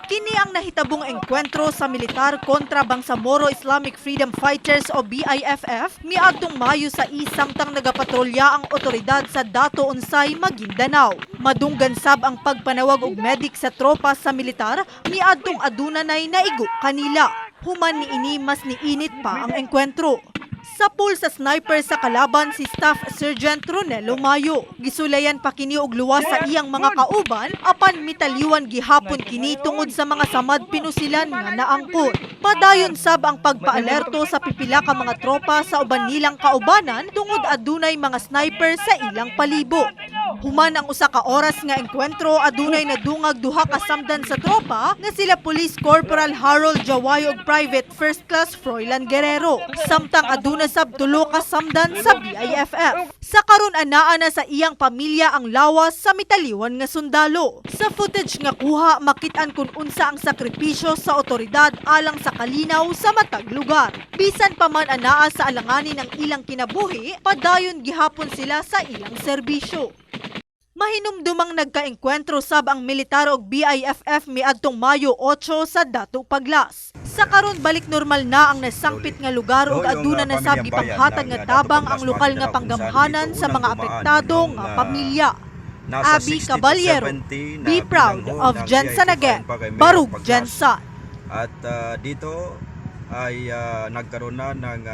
Kini ang nahitabong engkwentro sa militar kontra Bangsamoro Islamic Freedom Fighters o BIFF miadtong Mayo sa samtang nagapatrolya ang otoridad sa Dato Unsay, Maguindanao. Madunggan sab ang pagpanawag og medik sa tropa sa militar miadtong aduna nay naigo kanila. Human niini mas niinit pa ang engkwentro. Sapul sa sniper sa kalaban si Staff Sergeant Ronelo Mayo. Gisulayan pa kini og luwas sa iyang mga kauban apan mitaliwan gihapon kini tungod sa mga samad pinusilan nga naangkon. Padayon sab ang pagpaalerto sa pipila ka mga tropa sa uban nilang kaubanan tungod adunay mga sniper sa ilang palibot. Human ang usa ka oras nga engkwentro adunay nadungag duha ka samdan sa tropa nga sila Police Corporal Harold Jawayo ug Private First Class Froilan Guerrero. Samtang aduna sab tulo ka samdan sa BIFF. Sa karon anaa na sa iyang pamilya ang lawas sa mitaliwan nga sundalo. Sa footage nga kuha makit-an kung unsa ang sakripisyo sa otoridad alang sa kalinaw sa matag lugar. Bisan pa man anaa sa alanganin ng ilang kinabuhi, padayon gihapon sila sa ilang serbisyo. Mahinumdumang nagkaengkwentro sab ang militar og BIFF miadtong Mayo 8 sa Dato Paglas. Sa karon balik normal na ang nasangpit nga lugar ug aduna na sab gipanghatag nga tabang ang lokal nga panggamhanan sa mga apektado nga pamilya. Abby Caballero, be proud of Jensen again. Barug Jensen. At dito ay nagkaroon na ng